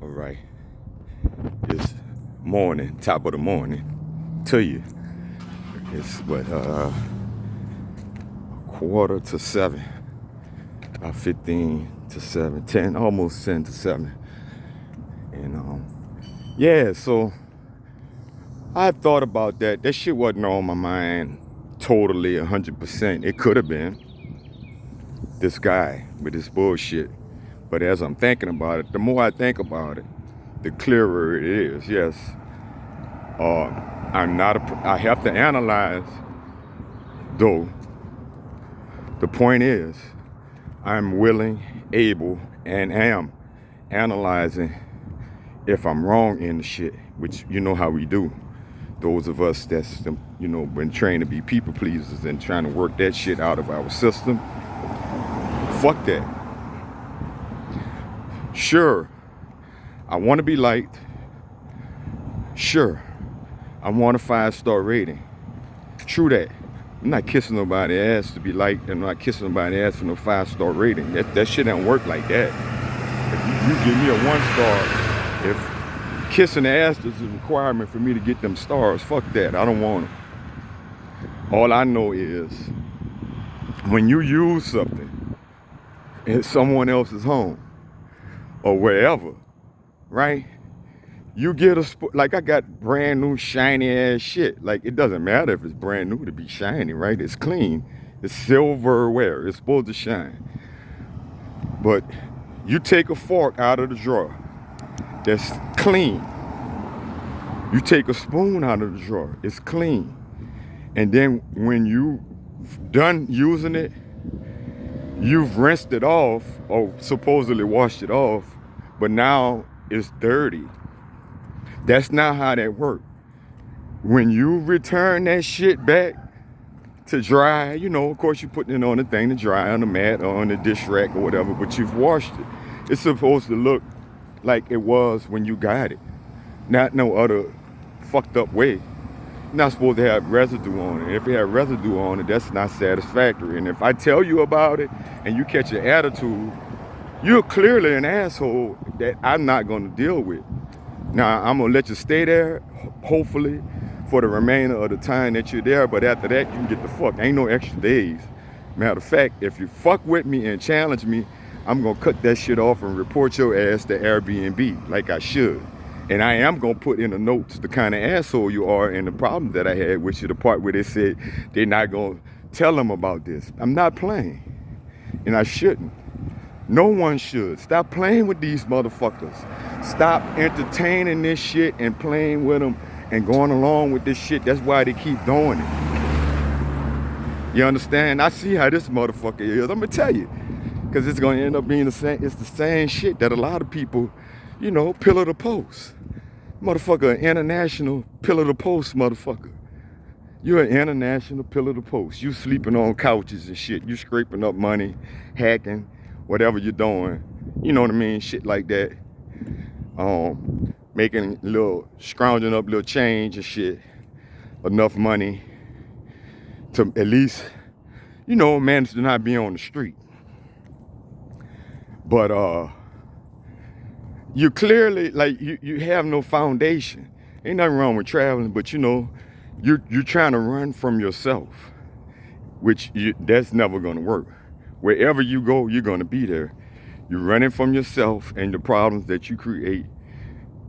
All right, it's morning, top of the morning to you. It's what, quarter to 7, about 15 to 7, 10, almost 10 to 7. And yeah, so I thought about that. That shit wasn't on my mind totally 100%. It could have been this guy with this bullshit. But as I'm thinking about it, the more I think about it, the clearer it is. Yes, I have to analyze, though. The point is, I'm willing, able, and am analyzing if I'm wrong in the shit, which you know how we do. Those of us that's, been trained to be people pleasers and trying to work that shit out of our system. Fuck that. Sure, I want to be liked. Sure, I want a 5-star rating. True that. I'm not kissing nobody's ass to be liked. I'm not kissing nobody's ass for no 5-star rating. That shit don't work like that. If you give me a 1 star, if kissing the ass is a requirement for me to get them stars, fuck that. I don't want it. All I know is when you use something in someone else's home or wherever, right? You get like I got brand new shiny ass shit. Like it doesn't matter if it's brand new to be shiny, right? It's clean. It's silverware. It's supposed to shine. But you take a fork out of the drawer that's clean. You take a spoon out of the drawer. It's clean. And then when you done using it, you've rinsed it off or supposedly washed it off, but now it's dirty. That's not how that works. When you return that shit back to dry, of course you're putting it on the thing to dry, on the mat or on the dish rack or whatever, but you've washed it. It's supposed to look like it was when you got it. Not no other fucked up way. You're not supposed to have residue on it. If it had residue on it, that's not satisfactory. And if I tell you about it and you catch an attitude, you're clearly an asshole that I'm not going to deal with. Now, I'm going to let you stay there, hopefully, for the remainder of the time that you're there. But after that, you can get the fuck. Ain't no extra days. Matter of fact, if you fuck with me and challenge me, I'm going to cut that shit off and report your ass to Airbnb like I should. And I am going to put in the notes the kind of asshole you are and the problem that I had with you, the part where they said they're not going to tell them about this. I'm not playing. And I shouldn't. No one should. Stop playing with these motherfuckers. Stop entertaining this shit and playing with them and going along with this shit. That's why they keep doing it. You understand? I see how this motherfucker is. I'm going to tell you. Because it's going to end up being the same. It's the same shit that a lot of people, pillar to post. Motherfucker, an international pillar to post motherfucker. You're an international pillar to post. You sleeping on couches and shit. You scraping up money, hacking, whatever you're doing. You know what I mean? Shit like that. Making scrounging up little change and shit. Enough money to at least, manage to not be on the street. But you clearly, you have no foundation. Ain't nothing wrong with traveling, but you're trying to run from yourself, which that's never gonna work. Wherever you go, you're gonna be there. You're running from yourself and the problems that you create,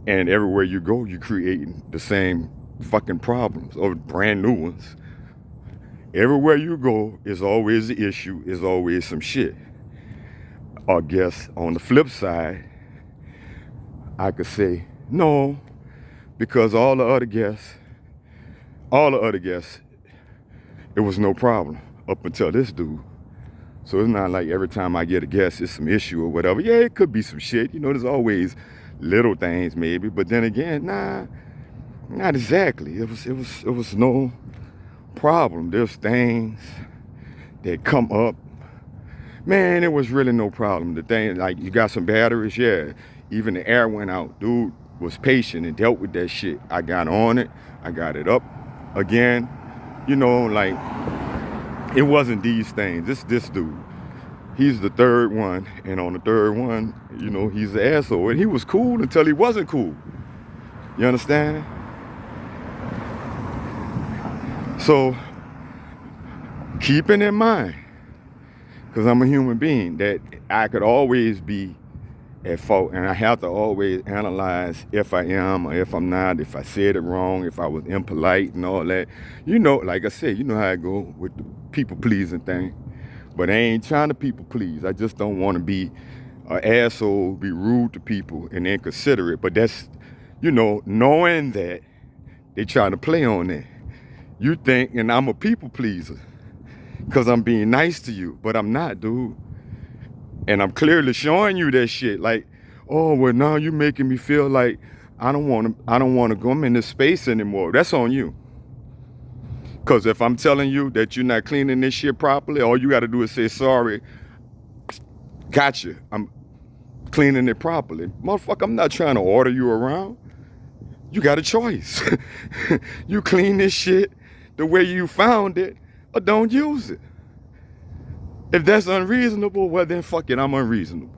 and everywhere you go, you're creating the same fucking problems or brand new ones. Everywhere you go is always the issue, is always some shit. I guess on the flip side, I could say no, because all the other guests, it was no problem up until this dude. So it's not like every time I get a guest, it's some issue or whatever. Yeah, it could be some shit. There's always little things maybe, but then again, nah, not exactly. It was no problem. There's things that come up. Man, it was really no problem. The thing, like, you got some batteries, yeah. Even the air went out. Dude was patient and dealt with that shit. I got on it. I got it up again. It wasn't these things. This dude. he's the third one, and on the third one, you know, he's the asshole. And he was cool until he wasn't cool. You understand? So, keeping in mind, because I'm a human being, that I could always be at fault, and I have to always analyze if I am or if I'm not, if I said it wrong, if I was impolite and all that. You know, like I said, you know how I go with the people pleasing thing. But I ain't trying to people please. I just don't want to be an asshole, be rude to people and inconsiderate. But that's, you know, knowing that they trying to play on that. You think, and I'm a people pleaser because I'm being nice to you, but I'm not, dude. And I'm clearly showing you that shit. Like, oh, well, now you're making me feel like I don't want to go in this space anymore. That's on you. Because if I'm telling you that you're not cleaning this shit properly, all you got to do is say, sorry, gotcha, I'm cleaning it properly. Motherfucker, I'm not trying to order you around. You got a choice. You clean this shit the way you found it, or don't use it. If that's unreasonable, well then fuck it, I'm unreasonable.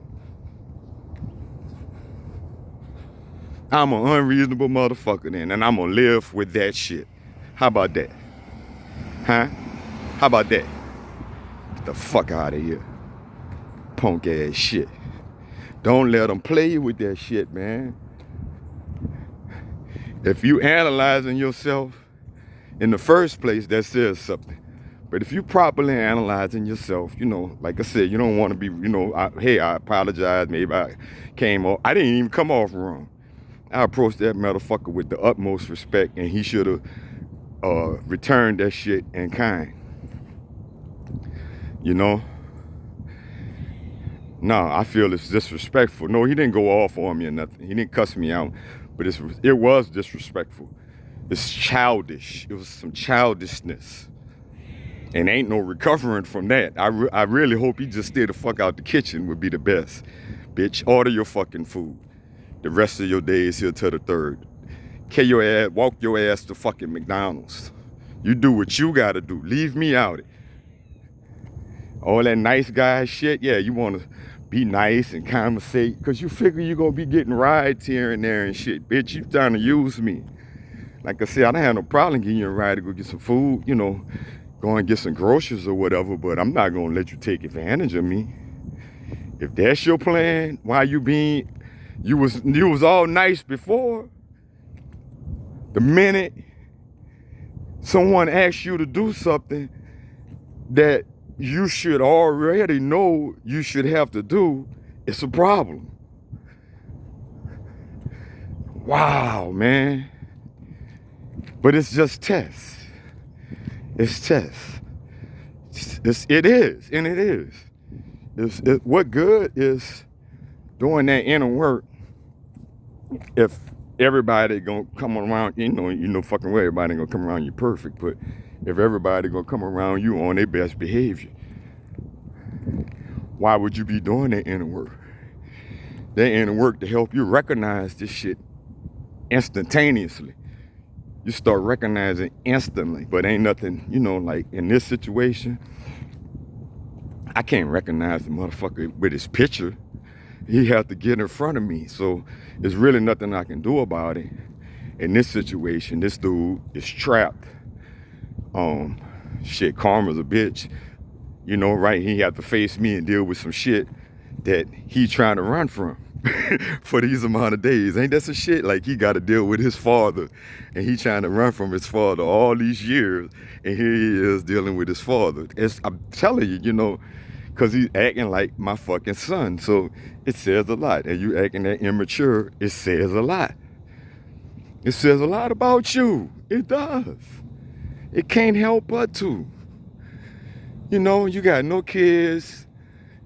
I'm an unreasonable motherfucker then, and I'm gonna live with that shit. How about that? Huh? How about that? Get the fuck out of here. Punk ass shit. Don't let them play you with that shit, man. If you analyzing yourself in the first place, that says something. But if you properly analyzing yourself, you know, like I said, you don't want to be, you know, hey, I apologize. Maybe I came off. I didn't even come off wrong. I approached that motherfucker with the utmost respect, and he should have returned that shit in kind. You know? No, I feel it's disrespectful. No, he didn't go off on me or nothing. He didn't cuss me out. But it was disrespectful. It's childish. It was some childishness. And ain't no recovering from that. I really hope he just stay the fuck out the kitchen would be the best. Bitch, order your fucking food. The rest of your day is here till the 3rd. Walk your ass to fucking McDonald's. You do what you gotta do. Leave me out of it. All that nice guy shit, yeah, you wanna be nice and conversate, because you figure you're gonna be getting rides here and there and shit. Bitch, you trying to use me. Like I said, I don't have no problem getting you a ride to go get some food, you know, go and get some groceries or whatever, but I'm not gonna let you take advantage of me. If that's your plan, why you was all nice before. The minute someone asks you to do something that you should already know you should have to do, it's a problem. Wow, man. But it's just tests. It's tests. It is. What good is doing that inner work if everybody gonna come around, you know fucking well everybody gonna come around you perfect, but if everybody gonna come around you on their best behavior, why would you be doing that inner work? That inner work to help you recognize this shit instantaneously. You start recognizing instantly, but ain't nothing, you know, like in this situation, I can't recognize the motherfucker with his picture. He has to get in front of me, so there's really nothing I can do about it. In this situation, this dude is trapped. Shit, karma's a bitch. You know, right? He have to face me and deal with some shit that he trying to run from for these amount of days. Ain't that some shit? Like, he got to deal with his father, and he trying to run from his father all these years, and here he is dealing with his father. I'm telling you, you know, because he's acting like my fucking son. So it says a lot. And you acting that immature, it says a lot. It says a lot about you. It does. It can't help but to. You know, you got no kids.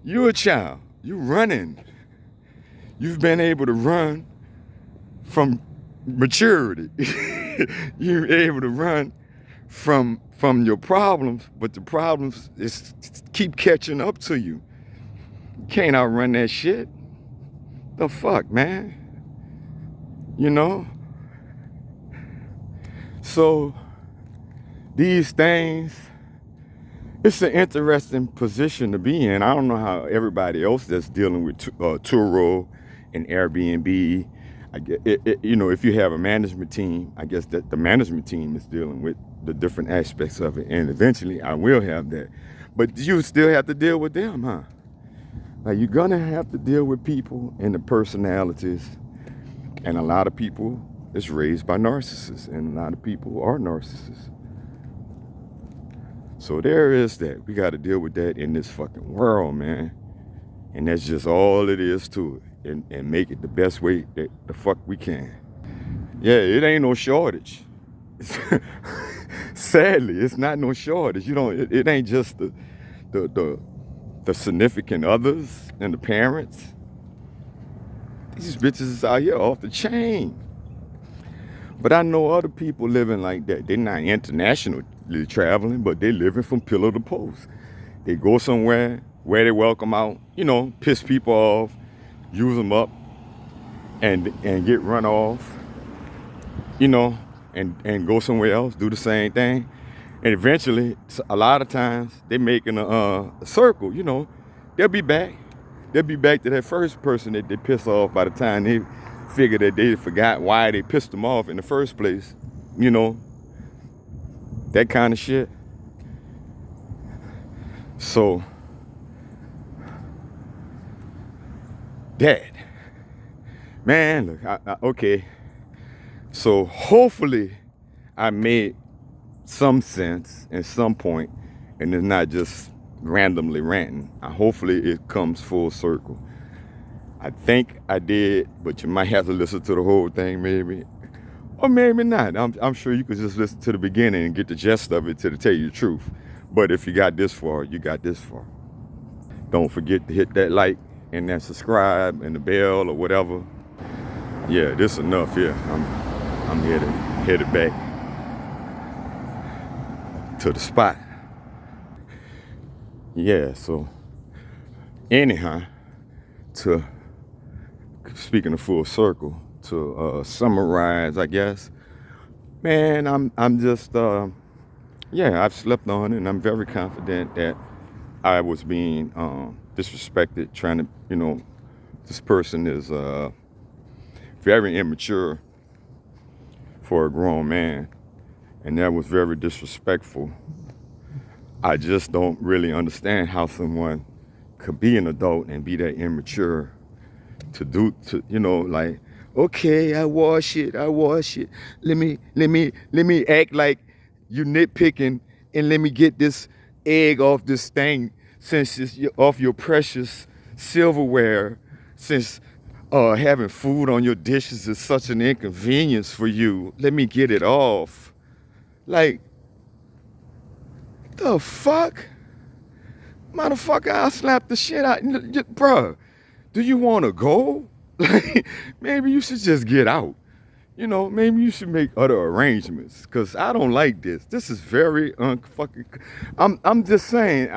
You're a child. You're running. You've been able to run from maturity. You're able to run from your problems, but the problems is keep catching up to you. You can't outrun that shit. The fuck, man? You know? So these things It's an interesting position to be in. I don't know how everybody else that's dealing with Turo and Airbnb. If you have a management team, I guess that the management team is dealing with the different aspects of it, and eventually I will have that. But you still have to deal with them, huh? Like you're gonna have to deal with people and the personalities, and a lot of people is raised by narcissists, and a lot of people are narcissists. So there is that. We got to deal with that in this fucking world, man. And that's just all it is to it. And make it the best way that the fuck we can. Yeah, it ain't no shortage. Sadly, it's not no shortage. It ain't just the significant others and the parents. These bitches is out here off the chain. But I know other people living like that. They're not internationally traveling, but they're living from pillar to post. They go somewhere where they welcome out, piss people off, use them up, and get run off, and go somewhere else, do the same thing. And eventually, a lot of times, they making a circle, They'll be back. They'll be back to that first person that they piss off by the time they figure that they forgot why they pissed them off in the first place, that kind of shit. So that, man, look, okay. So hopefully I made some sense at some point, and it's not just randomly ranting. Hopefully it comes full circle. I think I did, but you might have to listen to the whole thing maybe. Or maybe not. I'm sure you could just listen to the beginning and get the gist of it to tell you the truth. But if you got this far, you got this far. Don't forget to hit that like and that subscribe and the bell or whatever. Yeah, this enough here. I'm headed back to the spot. Yeah, so anyhow, speaking of full circle, to summarize, I guess, man, I'm just I've slept on it, and I'm very confident that I was being disrespected, trying to, this person is very immature for a grown man, and that was very disrespectful. I just don't really understand how someone could be an adult and be that immature to like, okay, I wash it. Let me act like you nitpicking, and let me get this egg off this thing, since it's off your precious silverware, since having food on your dishes is such an inconvenience for you. Let me get it off. Like, the fuck? Motherfucker, I'll slap the shit out. Bruh, do you want to go? Like, maybe you should just get out. Maybe you should make other arrangements, because I don't like this. This is very unfucking. I'm just saying,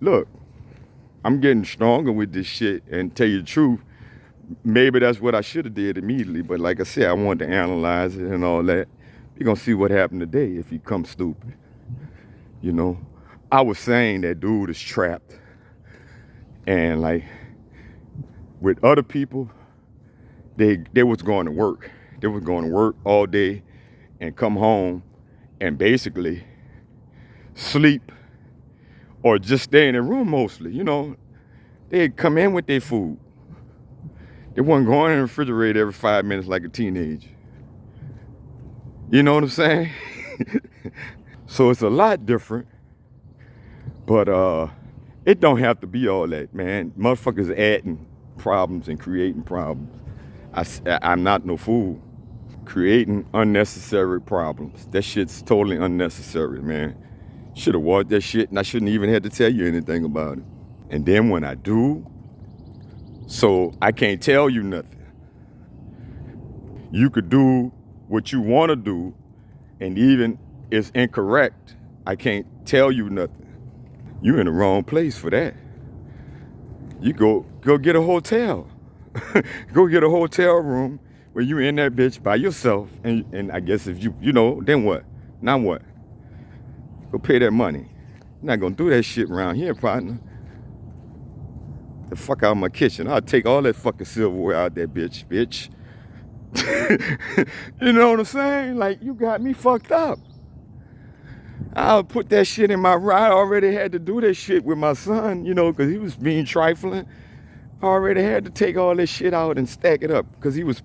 look, I'm getting stronger with this shit, and tell you the truth, maybe that's what I should have did immediately. But like I said, I wanted to analyze it and all that. You're going to see what happened today if you come stupid. I was saying that dude is trapped. And like, with other people, they was going to work. They was going to work all day and come home and basically sleep or just stay in their room mostly. They'd come in with their food. They wasn't going in the refrigerator every 5 minutes like a teenager. You know what I'm saying? So it's a lot different. But it don't have to be all that, man. Motherfuckers adding problems and creating problems. I'm not no fool. Creating unnecessary problems. That shit's totally unnecessary, man. Should have watched that shit, and I shouldn't even have to tell you anything about it. And then when I do, so I can't tell you nothing. You could do what you want to do, and even it's incorrect, I can't tell you nothing. You're in the wrong place for that. You go get a hotel. Go get a hotel room where you in that bitch by yourself. And I guess if you then what? Now what? Go pay that money. I'm not gonna do that shit around here, partner. The fuck out of my kitchen. I'll take all that fucking silverware out there, bitch. You know what I'm saying? Like, you got me fucked up. I'll put that shit in my ride. I already had to do that shit with my son, you know, because he was being trifling. I already had to take all this shit out and stack it up because he was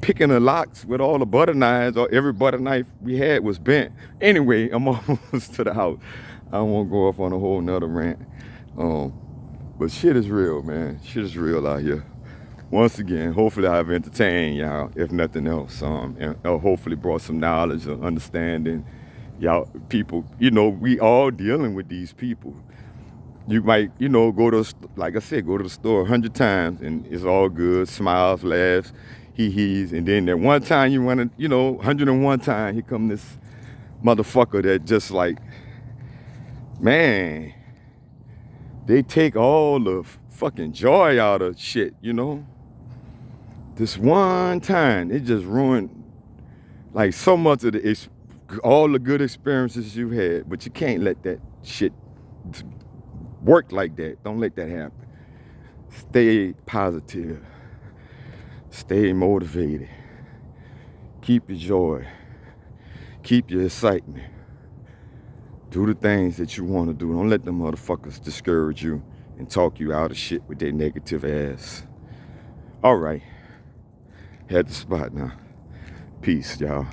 picking the locks with all the butter knives, or every butter knife we had was bent. Anyway, I'm almost to the house. I won't go off on a whole nother rant. But shit is real, man. Shit is real out here. Once again, hopefully I've entertained y'all, if nothing else. And hopefully brought some knowledge or understanding. Y'all people, you know, we all dealing with these people. You might, you know, go to, like I said, go to the store 100 times and it's all good, smiles, laughs, he-he's, and then that one time you want to, you know, 101 time, here come this motherfucker that just like, man, they take all the fucking joy out of shit, you know? This one time, it just ruined like so much of all the good experiences you've had, but you can't let that shit work like that. Don't let that happen. Stay positive. Stay motivated. Keep your joy. Keep your excitement. Do the things that you want to do. Don't let them motherfuckers discourage you and talk you out of shit with their negative ass. All right. Had the spot now. Peace, y'all.